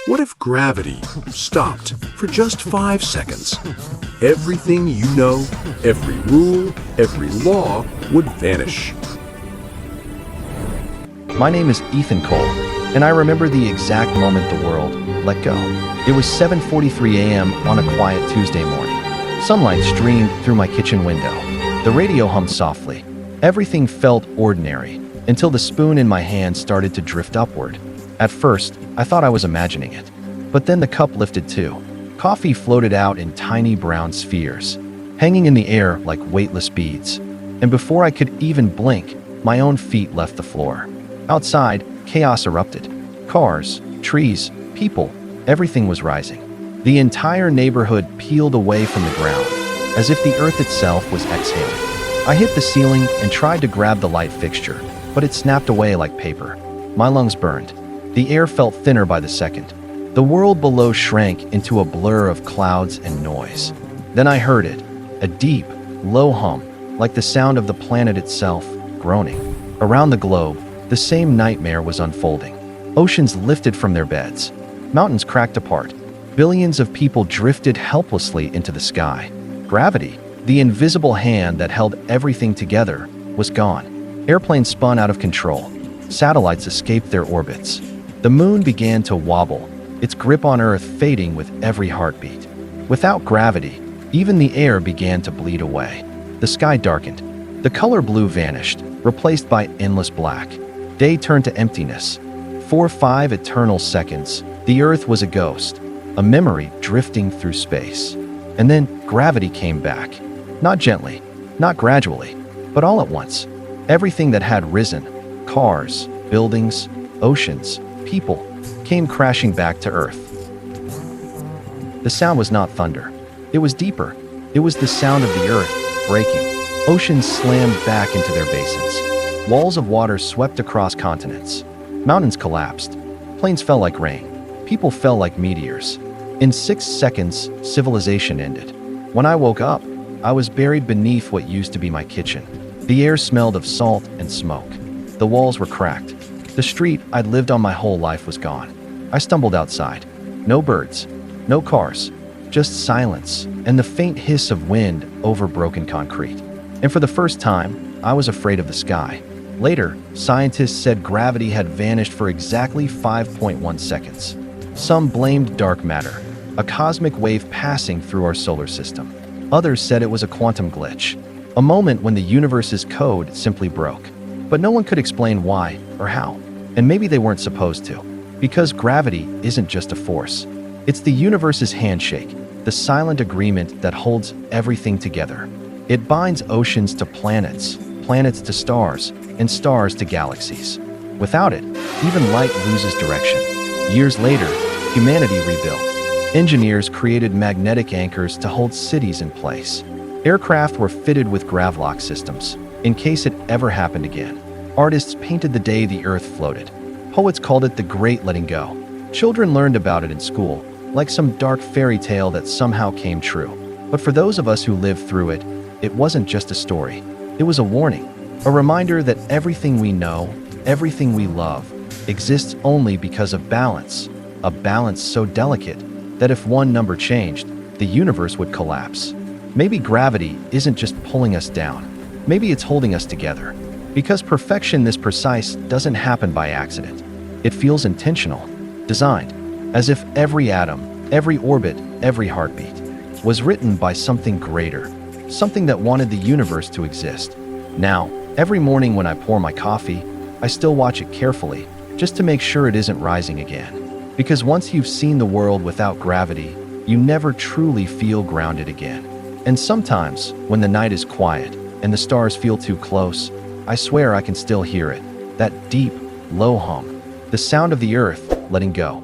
What if gravity stopped for just 5 seconds? Everything you know, every rule, every law would vanish. My name is Ethan Cole, and I remember the exact moment the world let go. It was 7:43 a.m. on a quiet Tuesday morning. Sunlight streamed through my kitchen window. The radio hummed softly. Everything felt ordinary until the spoon in my hand started to drift upward. At first, I thought I was imagining it. But then the cup lifted too. Coffee floated out in tiny brown spheres, hanging in the air like weightless beads. And before I could even blink, my own feet left the floor. Outside, chaos erupted. Cars, trees, people, everything was rising. The entire neighborhood peeled away from the ground, as if the earth itself was exhaling. I hit the ceiling and tried to grab the light fixture, but it snapped away like paper. My lungs burned. The air felt thinner by the second. The world below shrank into a blur of clouds and noise. Then I heard it, a deep, low hum, like the sound of the planet itself, groaning. Around the globe, the same nightmare was unfolding. Oceans lifted from their beds. Mountains cracked apart. Billions of people drifted helplessly into the sky. Gravity, the invisible hand that held everything together, was gone. Airplanes spun out of control. Satellites escaped their orbits. The moon began to wobble, its grip on Earth fading with every heartbeat. Without gravity, even the air began to bleed away. The sky darkened. The color blue vanished, replaced by endless black. Day turned to emptiness. For 5 eternal seconds, the Earth was a ghost, a memory drifting through space. And then gravity came back. Not gently, not gradually, but all at once. Everything that had risen, cars, buildings, oceans, people, came crashing back to Earth. The sound was not thunder. It was deeper. It was the sound of the Earth breaking. Oceans slammed back into their basins. Walls of water swept across continents. Mountains collapsed. Plains fell like rain. People fell like meteors. In 6 seconds, civilization ended. When I woke up, I was buried beneath what used to be my kitchen. The air smelled of salt and smoke. The walls were cracked. The street I'd lived on my whole life was gone. I stumbled outside. No birds, no cars, just silence and the faint hiss of wind over broken concrete. And for the first time, I was afraid of the sky. Later, scientists said gravity had vanished for exactly 5.1 seconds. Some blamed dark matter, a cosmic wave passing through our solar system. Others said it was a quantum glitch, a moment when the universe's code simply broke. But no one could explain why or how. And maybe they weren't supposed to. Because gravity isn't just a force. It's the universe's handshake, the silent agreement that holds everything together. It binds oceans to planets, planets to stars, and stars to galaxies. Without it, even light loses direction. Years later, humanity rebuilt. Engineers created magnetic anchors to hold cities in place. Aircraft were fitted with gravlock systems, in case it ever happened again. Artists painted the day the Earth floated. Poets called it the Great Letting Go. Children learned about it in school, like some dark fairy tale that somehow came true. But for those of us who lived through it, it wasn't just a story. It was a warning, a reminder that everything we know, everything we love, exists only because of balance, a balance so delicate that if one number changed, the universe would collapse. Maybe gravity isn't just pulling us down. Maybe it's holding us together. Because perfection this precise doesn't happen by accident. It feels intentional, designed, as if every atom, every orbit, every heartbeat was written by something greater, something that wanted the universe to exist. Now, every morning when I pour my coffee, I still watch it carefully, just to make sure it isn't rising again. Because once you've seen the world without gravity, you never truly feel grounded again. And sometimes, when the night is quiet and the stars feel too close, I swear I can still hear it, that deep, low hum, the sound of the Earth letting go.